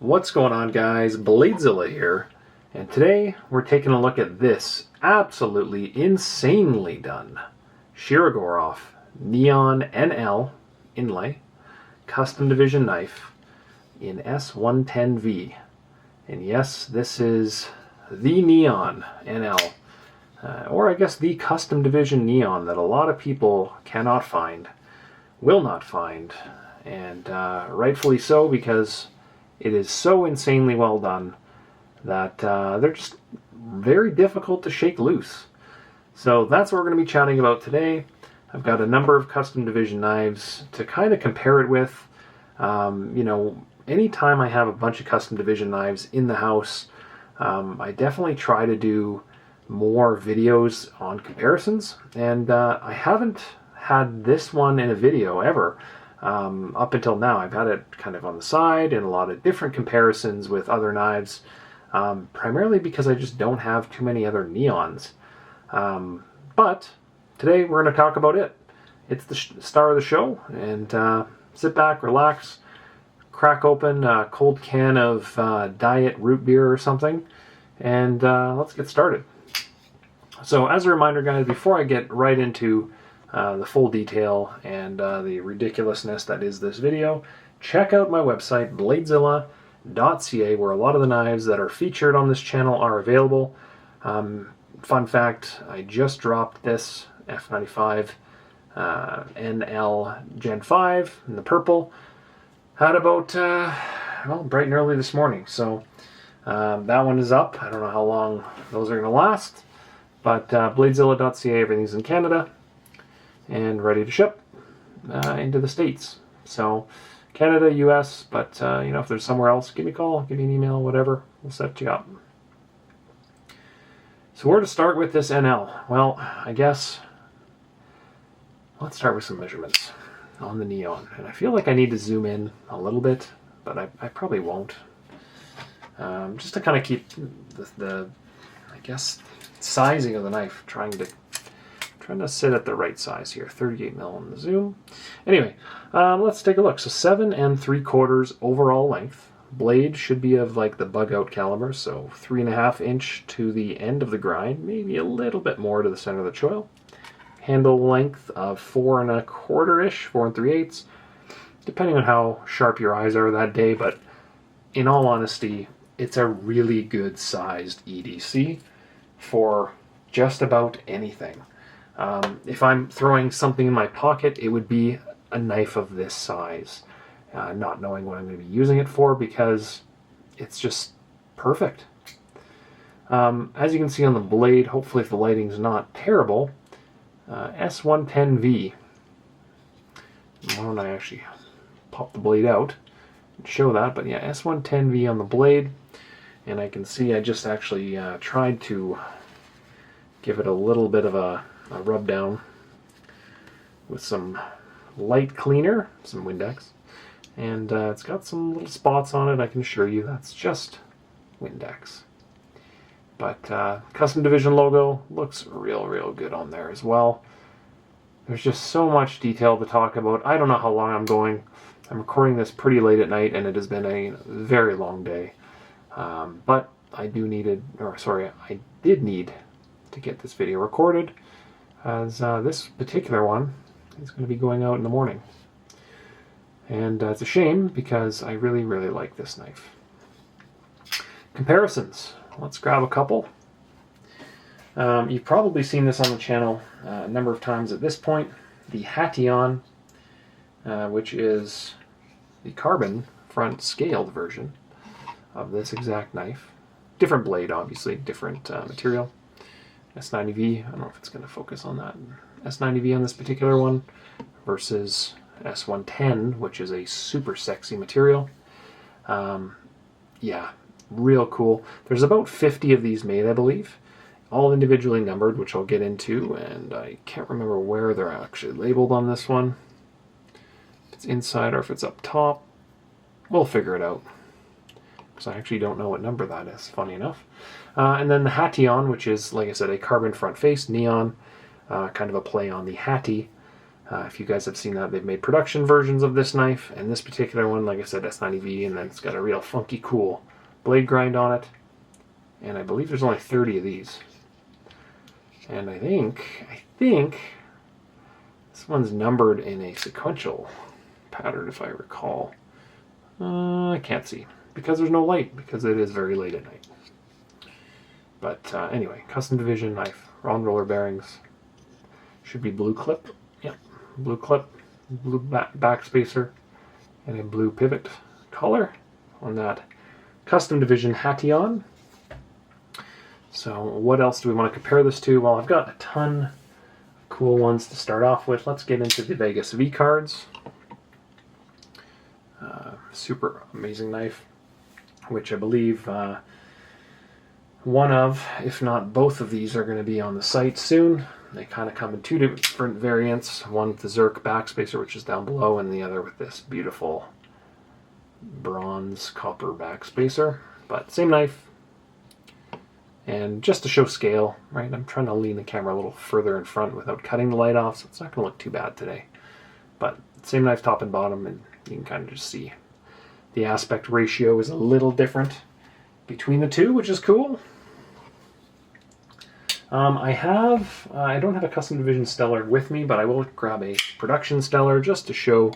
What's going on, guys? BladeZilla here, and today we're taking a look at this absolutely insanely done Shirogorov Neon NL inlay custom division knife in S110V. And yes, this is the Neon NL, or I guess the custom division Neon that a lot of people cannot find, will not find, and rightfully so, because it is so insanely well done that they're just very difficult to shake loose. So that's what we're going to be chatting about today. I've got a number of custom division knives to kind of compare it with. Anytime I have a bunch of custom division knives in the house, I definitely try to do more videos on comparisons, and I haven't had this one in a video ever. Up until now, I've had it kind of on the side in a lot of different comparisons with other knives, primarily because I just don't have too many other Neons. But today we're going to talk about it. It's the star of the show, and sit back, relax, crack open a cold can of diet root beer or something, and let's get started. So as a reminder, guys, before I get right into the full detail and the ridiculousness that is this video, check out my website, BladeZilla.ca, where a lot of the knives that are featured on this channel are available. Fun fact, I just dropped this F95 NL Gen 5 in the purple at about, bright and early this morning. So that one is up. I don't know how long those are going to last, but BladeZilla.ca, everything's in Canada and ready to ship into the States. So Canada, US, but if there's somewhere else, give me a call, give me an email, whatever. We'll set you up. So where to start with this NL? Well, I guess let's start with some measurements on the Neon. And I feel like I need to zoom in a little bit, but I probably won't. Just to kind of keep the I guess, sizing of the knife, trying to sit at the right size here. 38 mil on the zoom. Anyway, let's take a look. So 7 3/4 overall length. Blade should be of like the bug out caliber, so 3.5 inch to the end of the grind, maybe a little bit more to the center of the choil. Handle length of 4 1/4-ish, 4 3/8, depending on how sharp your eyes are that day. But in all honesty, it's a really good sized EDC for just about anything. If I'm throwing something in my pocket, it would be a knife of this size, not knowing what I'm going to be using it for, because it's just perfect. As you can see on the blade, hopefully if the lighting's not terrible, S110V. Why don't I actually pop the blade out and show that? But yeah, S110V on the blade, and I can see I just actually tried to give it a little bit of a rub down with some light cleaner, some Windex, and it's got some little spots on it. I can assure you that's just Windex. But custom division logo looks real good on there as well. There's just so much detail to talk about. I don't know how long I'm going. I'm recording this pretty late at night, and it has been a very long day. But I did need to get this video recorded, as this particular one is going to be going out in the morning. And it's a shame, because I really like this knife. Comparisons. Let's grab a couple. You've probably seen this on the channel a number of times at this point. The Hation, which is the carbon front scaled version of this exact knife. Different blade, obviously, different material. S90V, I don't know if it's going to focus on that. S90V on this particular one versus S110, which is a super sexy material. Yeah, real cool. There's about 50 of these made, I believe, all individually numbered, which I'll get into, and I can't remember where they're actually labeled on this one. If it's inside or if it's up top, we'll figure it out, because I actually don't know what number that is, funny enough. And then the Hation, which is, like I said, a carbon front face Neon, kind of a play on the Hattie If you guys have seen that, they've made production versions of this knife, and this particular one, like I said, S90V, and then it's got a real funky, cool blade grind on it. And I believe there's only 30 of these. And I think this one's numbered in a sequential pattern, if I recall. I can't see, because there's no light, because it is very late at night. But anyway, custom division knife, round roller bearings. Should be blue clip. Yep, blue clip, blue back spacer, and a blue pivot collar on that custom division Hattion. So what else do we want to compare this to? Well, I've got a ton of cool ones to start off with. Let's get into the Vegas V cards. Super amazing knife, which I believe one of, if not both of these, are going to be on the site soon. They kind of come in two different variants. One with the Zerk backspacer, which is down below, and the other with this beautiful bronze copper backspacer. But same knife. And just to show scale, right, I'm trying to lean the camera a little further in front without cutting the light off, so it's not going to look too bad today. But same knife top and bottom, and you can kind of just see the aspect ratio is a little different between the two, which is cool. I don't have a custom division Stellar with me, but I will grab a production Stellar just to show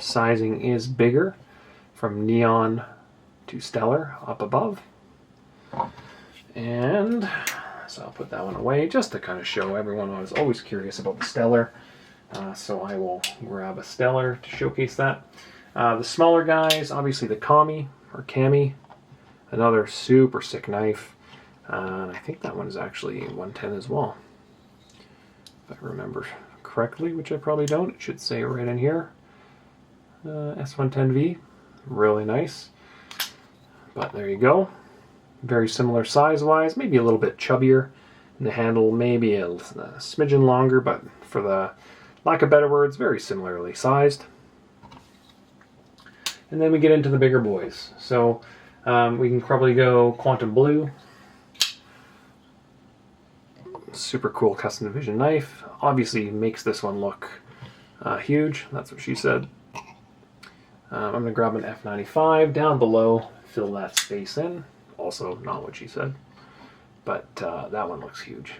sizing is bigger from Neon to Stellar up above. And so I'll put that one away just to kind of show everyone. I was always curious about the Stellar, so I will grab a Stellar to showcase that. The smaller guys, obviously the Kami, or Kami, another super sick knife. And I think that one is actually 110 as well, if I remember correctly, which I probably don't. It should say right in here, S110V, really nice. But there you go. Very similar size-wise, maybe a little bit chubbier in the handle, maybe a smidgen longer, but for the lack of better words, very similarly sized. And then we get into the bigger boys. So we can probably go Quantum Blue. Super cool custom division knife. Obviously makes this one look huge. That's what she said. I'm going to grab an F95 down below, fill that space in. Also not what she said, but that one looks huge.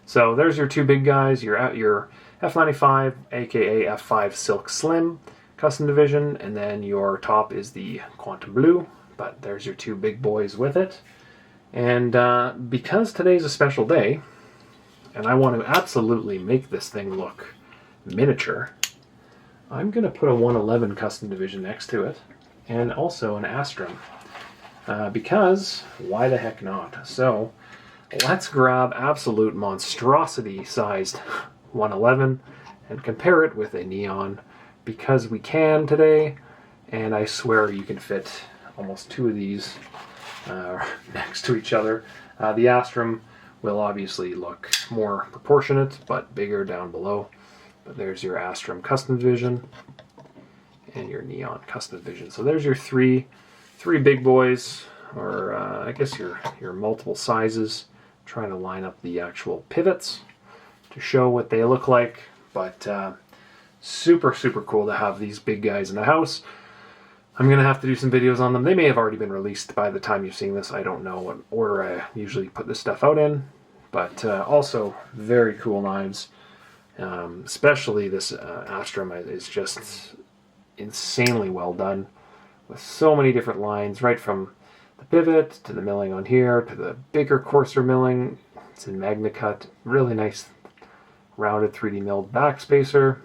So there's your two big guys. You're at your F95, aka F5 Silk Slim custom division, and then your top is the Quantum Blue, but there's your two big boys with it. And because today's a special day, and I want to absolutely make this thing look miniature, I'm going to put a 111 custom division next to it, and also an Astrum, because why the heck not? So let's grab absolute monstrosity sized 111 and compare it with a Neon, because we can today, and I swear you can fit almost two of these next to each other. The Astrum will obviously look more proportionate, but bigger down below. But there's your Astrum custom division and your Neon custom division. So there's your three big boys, or I guess your multiple sizes. Trying to line up the actual pivots to show what they look like. But super cool to have these big guys in the house. I'm going to have to do some videos on them. They may have already been released by the time you're seeing this. I don't know what order I usually put this stuff out in. But also very cool knives. Especially this Astrum is just insanely well done. With so many different lines, right from the pivot to the milling on here, to the bigger, coarser milling. It's in Magna Cut. Really nice rounded 3D milled backspacer.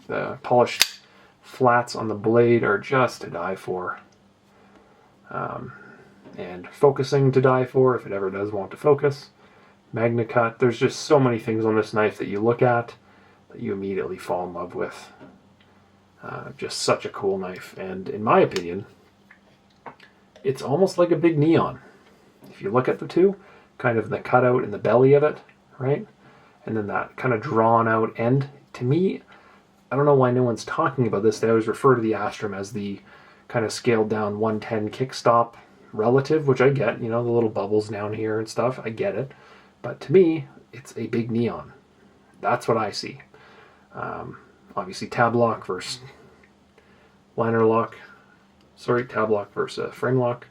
The polished flats on the blade are just to die for. And focusing to die for, if it ever does want to focus. Magna Cut. There's just so many things on this knife that you look at that you immediately fall in love with. Just such a cool knife. And in my opinion, it's almost like a big Neon. If you look at the two, kind of the cutout in the belly of it, right? And then that kind of drawn out end. To me, I don't know why no one's talking about this. They always refer to the Astrum as the kind of scaled down 110 kickstop relative, which I get, you know, the little bubbles down here and stuff. I get it. But to me, it's a big Neon. That's what I see. Obviously tab lock versus liner lock. Sorry, tab lock versus frame lock.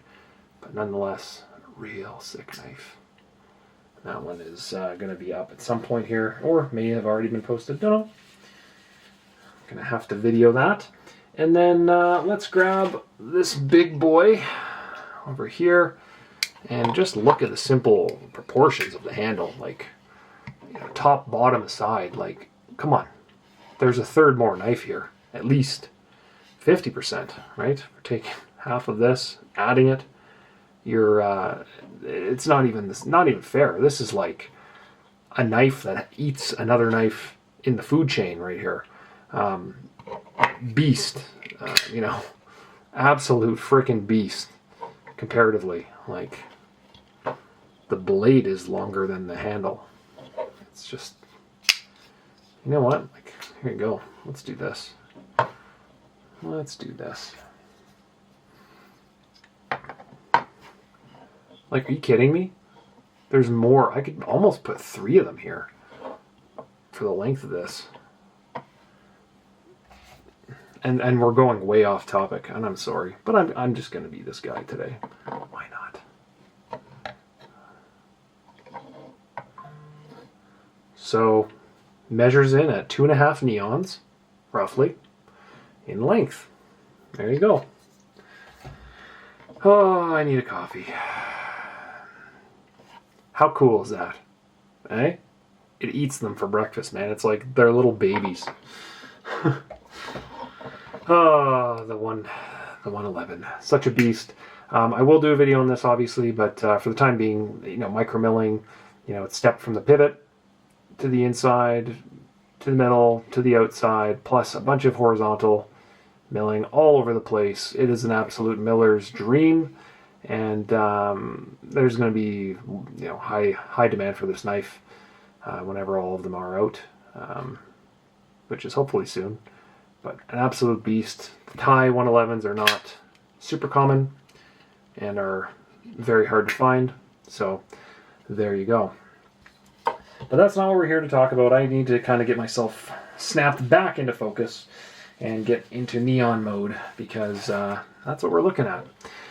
But nonetheless, a real sick knife. That one is going to be up at some point here, or may have already been posted. Don't know. I'm going to have to video that. And then let's grab this big boy over here and just look at the simple proportions of the handle. Like, you know, top, bottom, side. Like, come on. There's a third more knife here. At least 50%, right? We're taking half of this, adding it. You're it's not even fair. This is like a knife that eats another knife in the food chain right here. Beast, you know, absolute freaking beast comparatively. Like, the blade is longer than the handle. It's just, you know what? Like, here you go. Let's do this. Let's do this. Like, are you kidding me? There's more. I could almost put 3 of them here for the length of this. And we're going way off topic, and I'm sorry, but I'm just going to be this guy today. Why not? So, measures in at 2.5 neons, roughly, in length. There you go. Oh, I need a coffee. How cool is that? Eh? It eats them for breakfast, man. It's like they're little babies. Oh, the 111. Such a beast. I will do a video on this, obviously, but for the time being, you know, micromilling, you know, it's stepped from the pivot to the inside, to the middle, to the outside, plus a bunch of horizontal milling all over the place. It is an absolute miller's dream, and there's going to be, you know, high demand for this knife whenever all of them are out, which is hopefully soon. But an absolute beast. The Thai 111s are not super common and are very hard to find. So there you go. But that's not what we're here to talk about. I need to kind of get myself snapped back into focus and get into neon mode, because that's what we're looking at.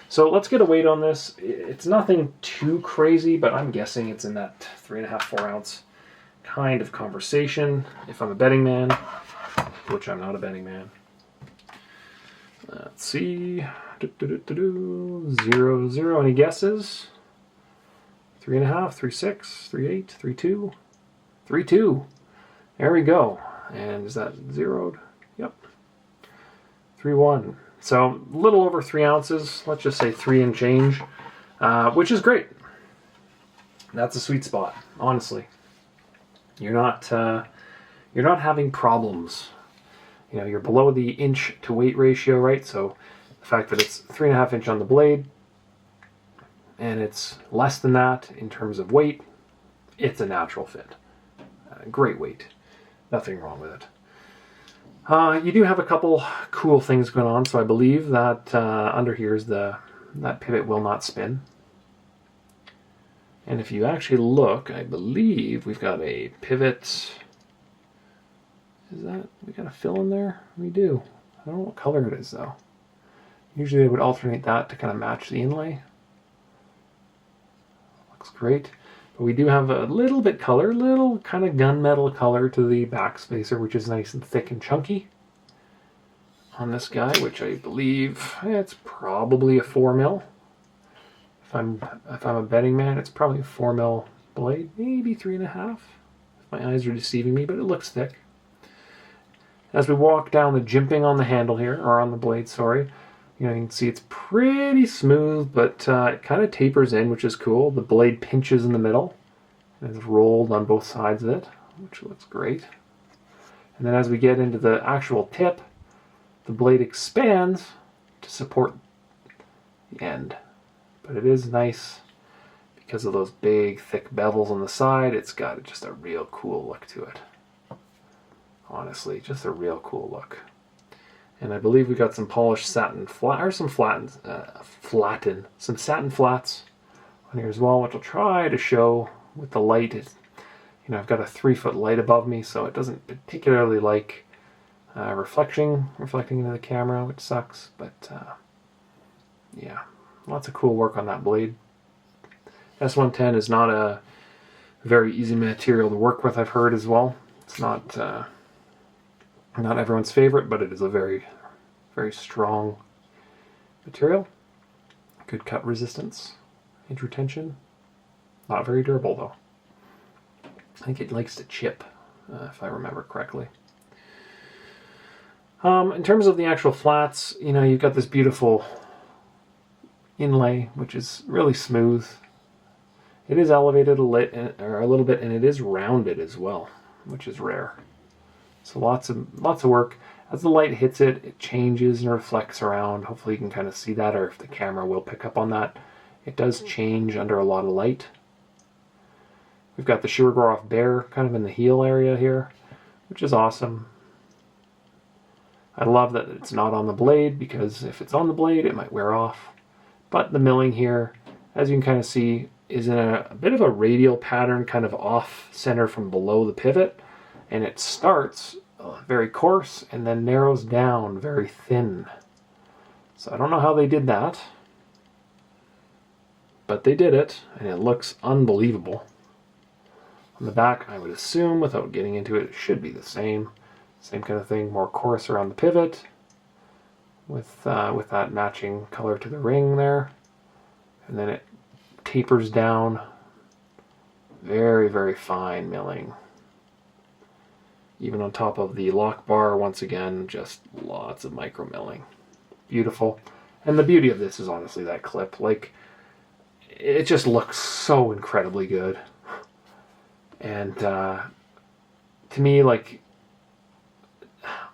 So let's get a weight on this. It's nothing too crazy, but I'm guessing it's in that 3.5, 4 ounce kind of conversation if I'm a betting man, which I'm not a betting man. Let's see. 0, 0. Any guesses? 3.5, 3.6, 3.8, 3.2, 3.2. There we go. And is that zeroed? Yep. 3.1. So a little over 3 ounces. Let's just say 3 and change, which is great. That's a sweet spot, honestly. You're not having problems. You know, you're below the inch to weight ratio, right? So the fact that it's 3.5 inch on the blade and it's less than that in terms of weight, it's a natural fit. Great weight. Nothing wrong with it. You do have a couple cool things going on. So I believe that under here is that pivot will not spin. And if you actually look, I believe we've got a pivot. Is that, we got a fill in there? We do. I don't know what color it is though. Usually they would alternate that to kind of match the inlay. Looks great. But we do have a little bit color, little kind of gunmetal color to the back spacer, which is nice and thick and chunky on this guy, which I believe it's probably a 4 mil. If I'm a betting man, it's probably a 4 mil blade, maybe 3.5. If my eyes are deceiving me, but it looks thick. As we walk down the jimping on the handle here, or on the blade, sorry, you know, you can see it's pretty smooth, but it kind of tapers in, which is cool. The blade pinches in the middle, and it's rolled on both sides of it, which looks great. And then as we get into the actual tip, the blade expands to support the end. But it is nice because of those big, thick bevels on the side. It's got just a real cool look to it. Honestly, just a real cool look. And I believe we got some polished satin flat, or some some satin flats on here as well, which I'll try to show with the light. You know, I've got a 3-foot light above me, so it doesn't particularly like reflecting into the camera, which sucks, but yeah, lots of cool work on that blade. S110 is not a very easy material to work with, I've heard as well. It's not everyone's favorite, but it is a very, very strong material. Good cut resistance, hinge retention. Not very durable though. I think it likes to chip, if I remember correctly. In terms of the actual flats, you know, you've got this beautiful inlay, which is really smooth. It is elevated a little bit, and it is rounded as well, which is rare. So lots of work. As the light hits it, it changes and reflects around. Hopefully you can kind of see that, or if the camera will pick up on that. It does change under a lot of light. We've got the Shirogorov bear kind of in the heel area here, which is awesome. I love that it's not on the blade, because if it's on the blade, it might wear off. But the milling here, as you can kind of see, is in a bit of a radial pattern, kind of off center from below the pivot. And it starts very coarse and then narrows down very thin. So I don't know how they did that, but they did it, and it looks unbelievable. On the back, I would assume, without getting into it, it should be the same kind of thing, more coarse around the pivot, with that matching color to the ring there, and then it tapers down. Very, very fine milling. Even on top of the lock bar, once again, just lots of micro milling. Beautiful. And the beauty of this is honestly that clip. Like, it just looks so incredibly good. And to me, like,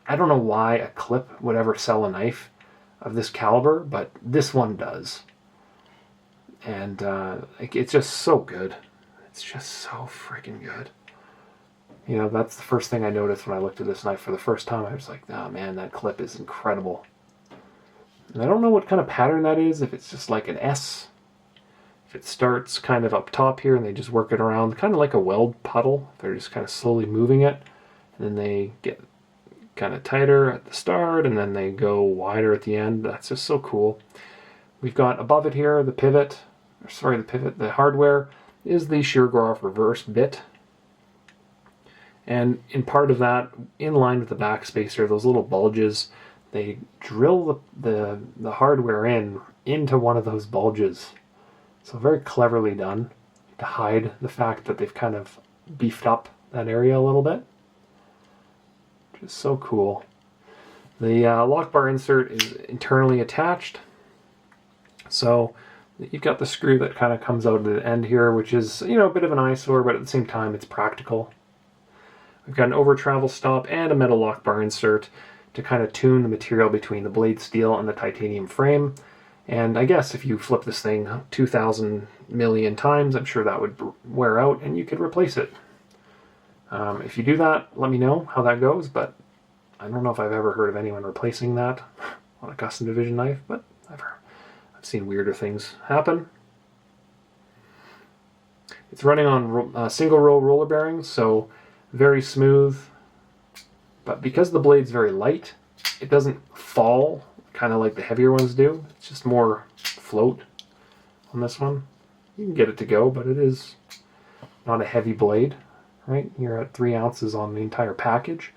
I don't know why a clip would ever sell a knife of this caliber, but this one does. And it's just so good. It's just so freaking good. You know, that's the first thing I noticed when I looked at this knife for the first time. I was like, oh man, that clip is incredible. And I don't know what kind of pattern that is, if it's just like an S. If it starts kind of up top here and they just work it around, kind of like a weld puddle. They're just kind of slowly moving it. And then they get kind of tighter at the start, and then they go wider at the end. That's just so cool. We've got above it here, the pivot. Sorry, the hardware is the Shirogorov reverse bit. And in part of that, in line with the backspacer, those little bulges, they drill the hardware into one of those bulges. So very cleverly done to hide the fact that they've kind of beefed up that area a little bit. Just so cool. The lock bar insert is internally attached. So you've got the screw that kind of comes out at the end here, which is, you know, a bit of an eyesore, but at the same time it's practical. We've got an over travel stop and a metal lock bar insert to kind of tune the material between the blade steel and the titanium frame. And I guess if you flip this thing 2,000 million times, I'm sure that would wear out and you could replace it. If you do that, let me know how that goes, but I don't know if I've ever heard of anyone replacing that on a custom division knife, but I've seen weirder things happen. It's running on single row roller bearings, so very smooth, but because the blade's very light, it doesn't fall kind of like the heavier ones do. It's just more float on this one. You can get it to go, but it is not a heavy blade, right? You're at 3 ounces on the entire package,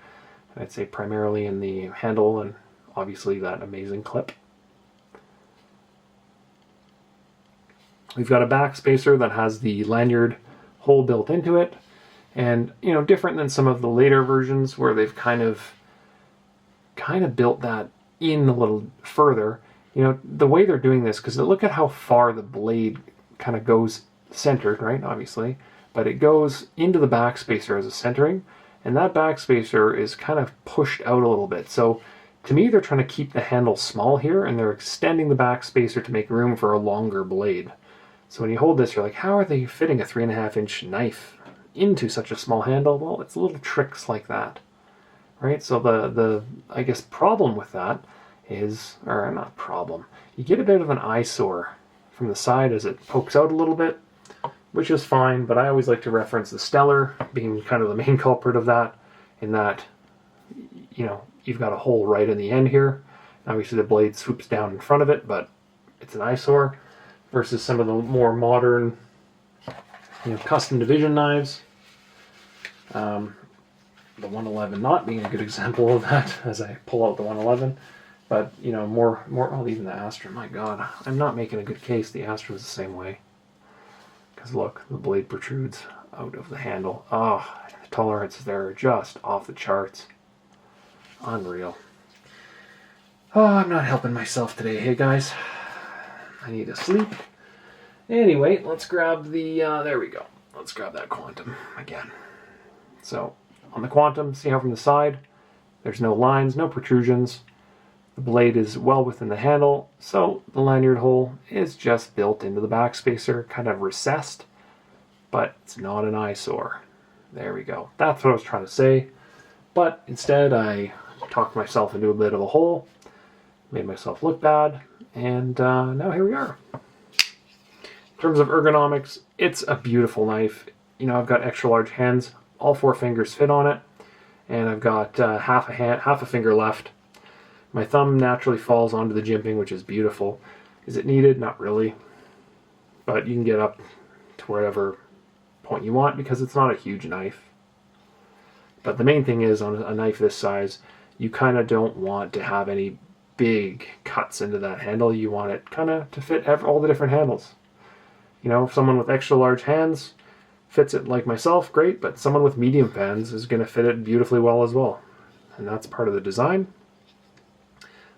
and I'd say primarily in the handle and obviously that amazing clip. We've got a back spacer that has the lanyard hole built into it. And, you know, different than some of the later versions where they've kind of built that in a little further. You know, the way they're doing this, because look at how far the blade kind of goes centered, right, obviously. But it goes into the backspacer as a centering, and that backspacer is kind of pushed out a little bit. So, to me, they're trying to keep the handle small here, and they're extending the backspacer to make room for a longer blade. So when you hold this, you're like, how are they fitting a 3.5-inch knife into such a small handle? Well, it's little tricks like that, right? So the I guess problem with that is, or not problem, you get a bit of an eyesore from the side as it pokes out a little bit, which is fine, but I always like to reference the Stellar being kind of the main culprit of that, in that, you know, you've got a hole right in the end here. Obviously the blade swoops down in front of it, but it's an eyesore versus some of the more modern, custom division knives. The 111 not being a good example of that as I pull out the 111. But, more, oh, even the Astra, my God, I'm not making a good case. The Astra is the same way. Because look, the blade protrudes out of the handle. Oh, the tolerances there are just off the charts. Unreal. Oh, I'm not helping myself today, hey guys. I need to sleep. Anyway, let's grab the, there we go. Let's grab that Quantum again. So, on the Quantum, see how from the side, there's no lines, no protrusions. The blade is well within the handle, so the lanyard hole is just built into the backspacer, kind of recessed, but it's not an eyesore. There we go. That's what I was trying to say. But instead, I talked myself into a bit of a hole, made myself look bad, and now here we are. In terms of ergonomics, it's a beautiful knife. I've got extra large hands. All 4 fingers fit on it, and I've got half a finger left. My thumb naturally falls onto the jimping, which is beautiful. Is it needed? Not really. But you can get up to wherever point you want because it's not a huge knife. But the main thing is, on a knife this size, you kind of don't want to have any big cuts into that handle. You want it kind of to fit all the different handles. If someone with extra large hands fits it like myself, great, but someone with medium hands is going to fit it beautifully well as well. And that's part of the design.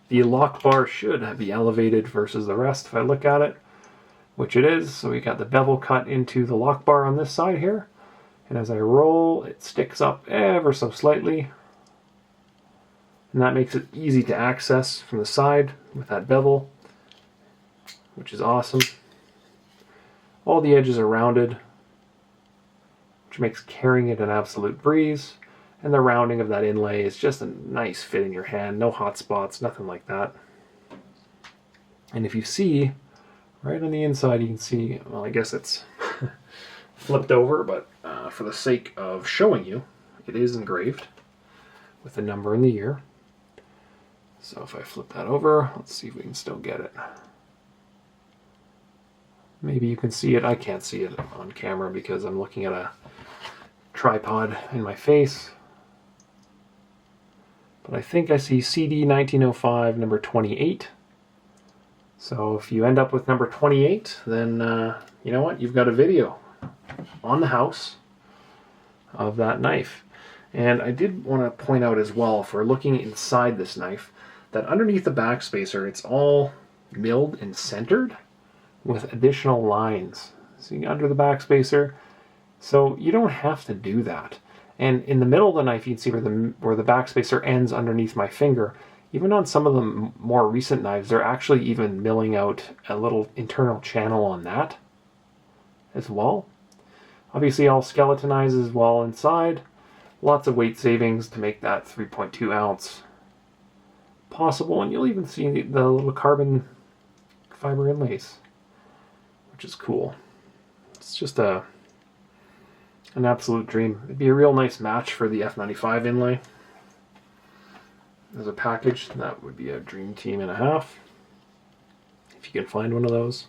The lock bar should be elevated versus the rest if I look at it, which it is. So we got the bevel cut into the lock bar on this side here. And as I roll, it sticks up ever so slightly. And that makes it easy to access from the side with that bevel, which is awesome. All the edges are rounded, which makes carrying it an absolute breeze. And the rounding of that inlay is just a nice fit in your hand. No hot spots, nothing like that. And if you see, right on the inside, you can see, well, I guess it's flipped over, but for the sake of showing you, it is engraved with the number and the year. So if I flip that over, let's see if we can still get it. Maybe you can see it. I can't see it on camera because I'm looking at a tripod in my face. But I think I see CD 1905 number 28. So if you end up with number 28, then you know what? You've got a video on the house of that knife. And I did want to point out as well, if we're looking inside this knife, that underneath the backspacer, it's all milled and centered with additional lines. See, under the backspacer. So you don't have to do that. And in the middle of the knife, you can see where the backspacer ends underneath my finger. Even on some of the more recent knives, they're actually even milling out a little internal channel on that as well. Obviously, all skeletonized as well inside. Lots of weight savings to make that 3.2 ounce possible. And you'll even see the little carbon fiber inlays, which is cool. It's just an absolute dream. It'd be a real nice match for the F95 inlay. As a package, that would be a dream team and a half, if you can find one of those.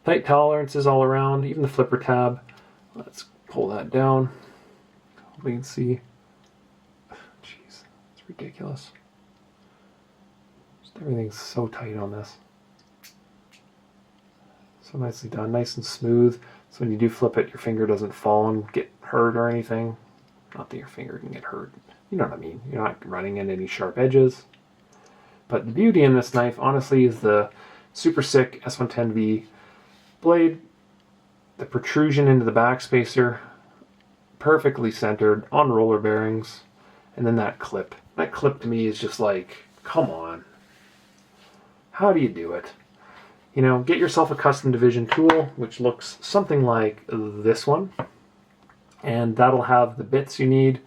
Tight tolerances all around, even the flipper tab. Let's pull that down. We can see. Jeez, it's ridiculous. Just everything's so tight on this. So nicely done, nice and smooth. So when you do flip it, your finger doesn't fall and get hurt or anything. Not that your finger can get hurt. You know what I mean. You're not running into any sharp edges. But the beauty in this knife, honestly, is the super sick S110V blade. The protrusion into the backspacer, perfectly centered on roller bearings. And then that clip. That clip to me is just like, come on. How do you do it? Get yourself a custom division tool, which looks something like this one. And that'll have the bits you need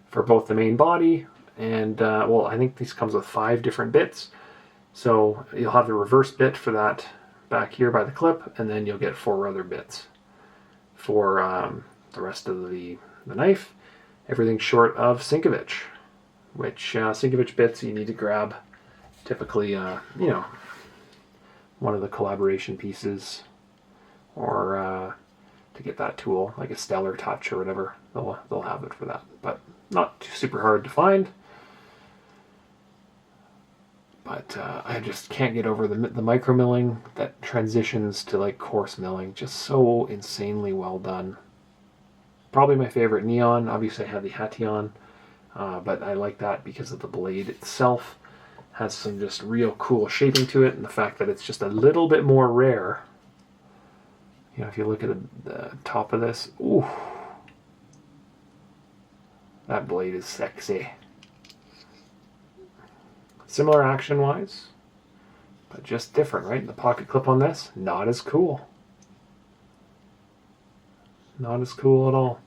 for both the main body and, well, I think this comes with 5 different bits. So you'll have the reverse bit for that back here by the clip, and then you'll get 4 other bits for the rest of the knife. everything short of Sinkovich, which Sinkovich bits you need to grab typically, one of the collaboration pieces, or to get that tool, like a Stellar Touch or whatever, they'll have it for that, but not super hard to find. But I just can't get over the micro milling that transitions to like coarse milling. Just so insanely well done. Probably my favorite Neon. Obviously I have the Hation, but I like that because of the blade itself. Has some just real cool shaping to it, and the fact that it's just a little bit more rare. You know, if you look at the top of this, ooh, that blade is sexy. Similar action-wise, but just different, right? The pocket clip on this, not as cool. Not as cool at all.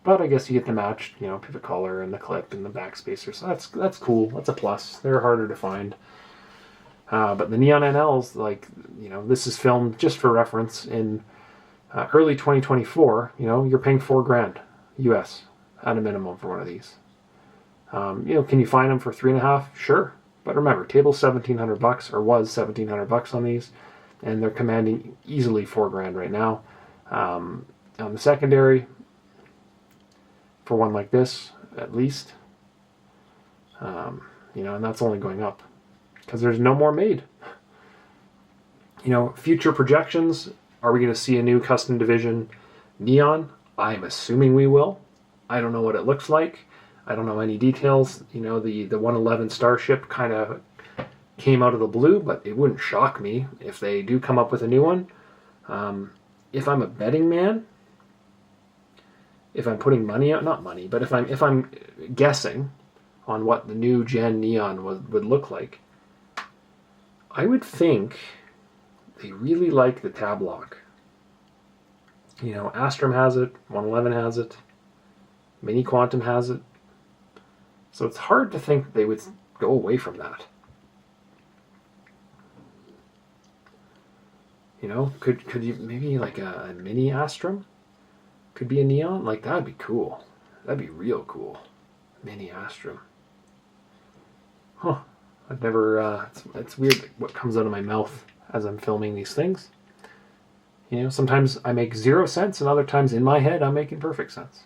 But I guess you get the matched, pivot collar and the clip and the backspacer, so that's cool. That's a plus. They're harder to find. But the Neon NLs, this is filmed just for reference in early 2024. You're paying $4,000 US at a minimum for one of these. Can you find them for $3,500? Sure. But remember, table's $1,700 or was $1,700 on these, and they're commanding easily $4,000 right now. On the secondary, for one like this, at least, and that's only going up because there's no more made. Future projections, are we going to see a new custom division Neon? I'm assuming we will. I don't know what it looks like. I don't know any details. The 111 Starship kind of came out of the blue, but it wouldn't shock me if they do come up with a new one. If I'm a betting man, if I'm putting money out, not money, but if I'm guessing on what the new gen Neon would look like, I would think they really like the tab lock. Astrum has it, 111 has it, Mini Quantum has it. So it's hard to think they would go away from that. Could you maybe like a mini Astrum? Could be a Neon? Like, that'd be cool. That'd be real cool. Mini Astrum. Huh. I've never, it's weird what comes out of my mouth as I'm filming these things. Sometimes I make 0 sense, and other times in my head I'm making perfect sense.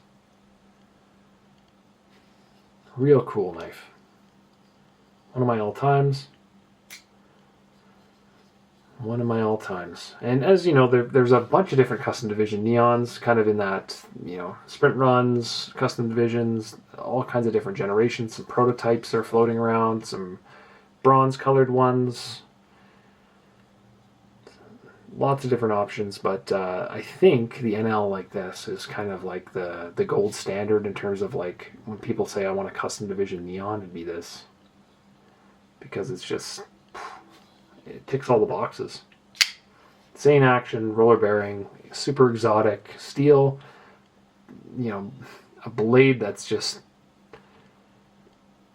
Real cool knife. One of my all-times. One of my all-times. And as you know, there's a bunch of different custom division Neons, kind of in that, sprint runs, custom divisions, all kinds of different generations. Some prototypes are floating around, some bronze-colored ones. Lots of different options, but I think the NL like this is kind of like the gold standard in terms of like when people say I want a custom division Neon, it'd be this. Because it's just, it ticks all the boxes. Insane action, roller bearing, super exotic, steel, a blade that's just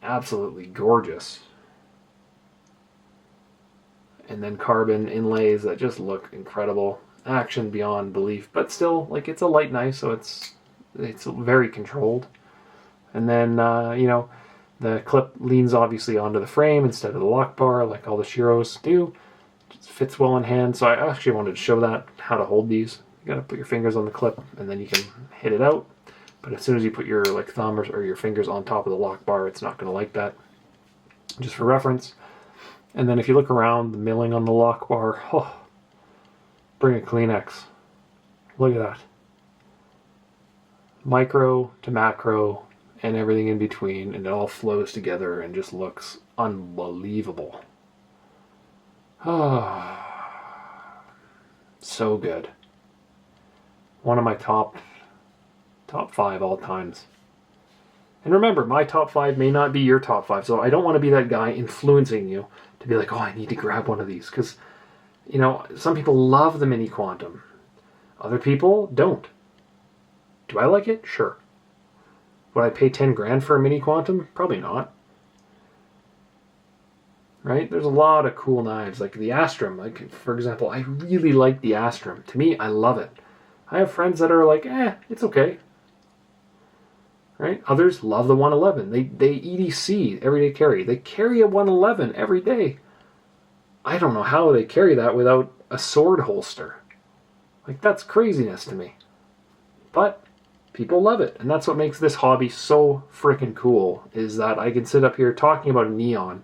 absolutely gorgeous. And then carbon inlays that just look incredible. Action beyond belief, but still, it's a light knife, so it's very controlled. And then, the clip leans obviously onto the frame instead of the lock bar, like all the Shiros do. It just fits well in hand, so I actually wanted to show that, how to hold these. You gotta put your fingers on the clip, and then you can hit it out. But as soon as you put your thumb or your fingers on top of the lock bar, it's not gonna like that. Just for reference. And then if you look around, the milling on the lock bar, bring a Kleenex. Look at that. Micro to macro and everything in between, and it all flows together and just looks unbelievable. So good. One of my top 5 all times. And remember, my top 5 may not be your top 5, so I don't want to be that guy influencing you to be like, I need to grab one of these. Because, some people love the Mini Quantum. Other people don't. Do I like it? Sure. Would I pay $10,000 for a Mini Quantum? Probably not. Right? There's a lot of cool knives. Like the Astrum. For example, I really like the Astrum. To me, I love it. I have friends that are like, it's okay. right? Others love the 111. They EDC, everyday carry. They carry a 111 every day. I don't know how they carry that without a sword holster. Like, that's craziness to me. But people love it, and that's what makes this hobby so freaking cool, is that I can sit up here talking about a Neon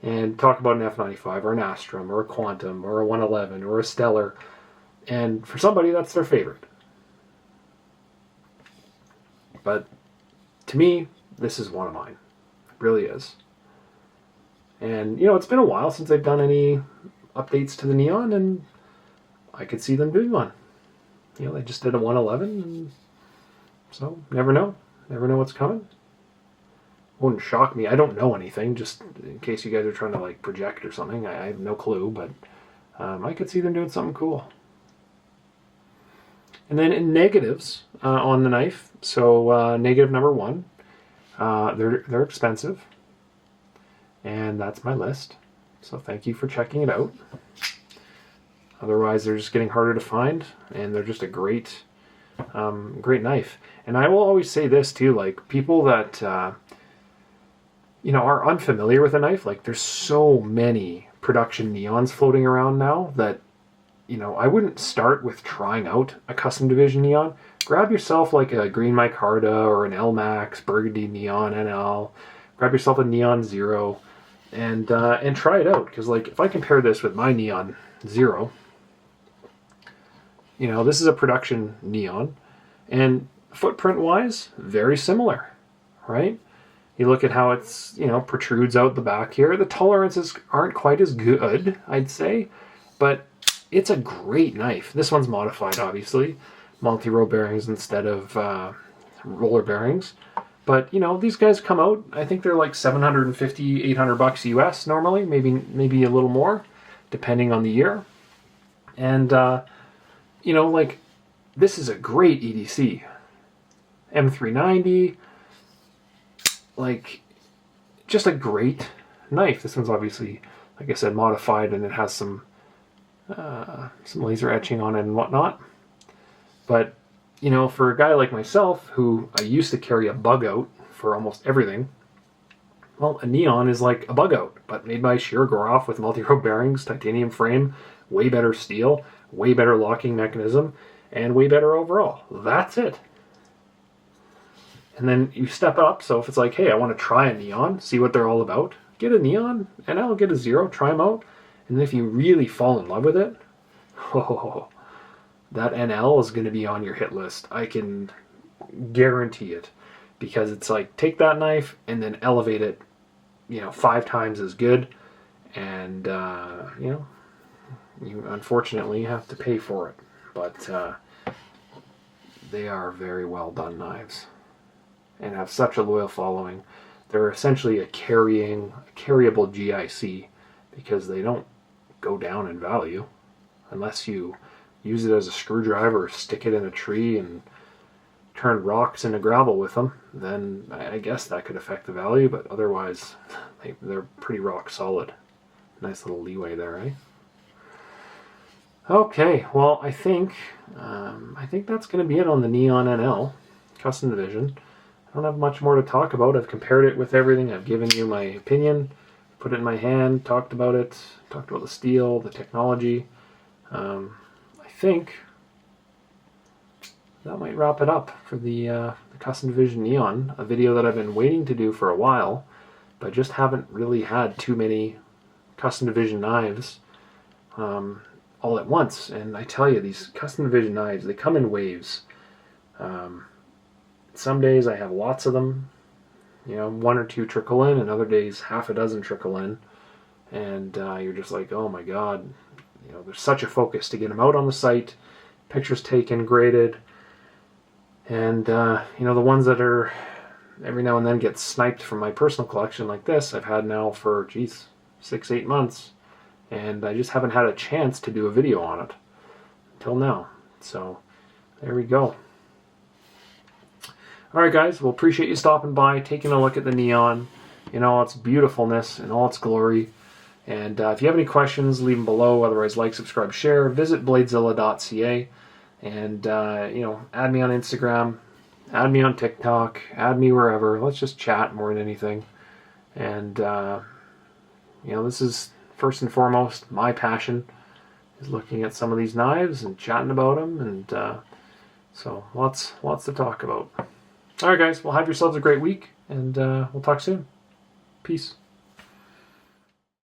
and talk about an F95 or an Astrum or a Quantum or a 111 or a Stellar, and for somebody that's their favorite. But to me, this is one of mine. It really is. And, it's been a while since they've done any updates to the Neon, and I could see them doing one. They just did a 111, and so never know. Never know what's coming. Wouldn't shock me. I don't know anything, just in case you guys are trying to project or something. I have no clue, but I could see them doing something cool. And then in negatives on the knife, so negative number 1, they're expensive, and that's my list. So thank you for checking it out. Otherwise, they're just getting harder to find, and they're just a great knife. And I will always say this too, people that are unfamiliar with a knife, there's so many production Neons floating around now that I wouldn't start with trying out a custom division Neon. Grab yourself a green micarta or an L-Max Burgundy Neon NL. Grab yourself a Neon Zero and try it out. Because if I compare this with my Neon Zero, this is a production Neon, and footprint-wise, very similar, right? You look at how it's, protrudes out the back here. The tolerances aren't quite as good, I'd say, but it's a great knife. This one's modified, obviously. Multi-row bearings instead of roller bearings. But, these guys come out, I think they're $750, $800 US normally, maybe a little more, depending on the year. And, this is a great EDC. M390, just a great knife. This one's obviously, like I said, modified, and it has some laser etching on it and whatnot. But, for a guy like myself, who I used to carry a bug out for almost everything, well, a Neon is like a bug out, but made by Shirogorov with multi-row bearings, titanium frame, way better steel, way better locking mechanism, and way better overall. That's it. And then you step up, so if it's hey, I want to try a Neon, see what they're all about, get a Neon, and I'll get a Zero, try them out, and if you really fall in love with it, that NL is going to be on your hit list. I can guarantee it. Because it's take that knife and then elevate it, 5 times as good, and, you unfortunately have to pay for it. But they are very well done knives and have such a loyal following. They're essentially a carryable GIC because they don't go down in value unless you use it as a screwdriver or stick it in a tree and turn rocks into gravel with them. Then I guess that could affect the value, but otherwise they're pretty rock solid. Nice little leeway there, right? Okay, well, I think that's going to be it on the Neon NL Custom Division. I don't have much more to talk about. I've compared it with everything. I've given you my opinion, put it in my hand, talked about it, talked about the steel, the technology. I think that might wrap it up for the Custom Division Neon, a video that I've been waiting to do for a while, but just haven't really had too many Custom Division knives all at once. And I tell you, these Custom Division knives, they come in waves. Some days I have lots of them, 1 or 2 trickle in, and other days half a dozen trickle in, and you're just oh my god, there's such a focus to get them out on the site, pictures taken, graded, and the ones that are every now and then get sniped from my personal collection like this, I've had now for 6-8 months, and I just haven't had a chance to do a video on it until now. So there we go. Alright guys, well, appreciate you stopping by, taking a look at the Neon in all its beautifulness and all its glory. And if you have any questions, leave them below. Otherwise, like, subscribe, share. Visit BladeZilla.ca, and add me on Instagram. Add me on TikTok. Add me wherever. Let's just chat more than anything. And, you know, this is first and foremost my passion, is looking at some of these knives and chatting about them. And so lots to talk about. All right, guys. Well, have yourselves a great week, and we'll talk soon. Peace.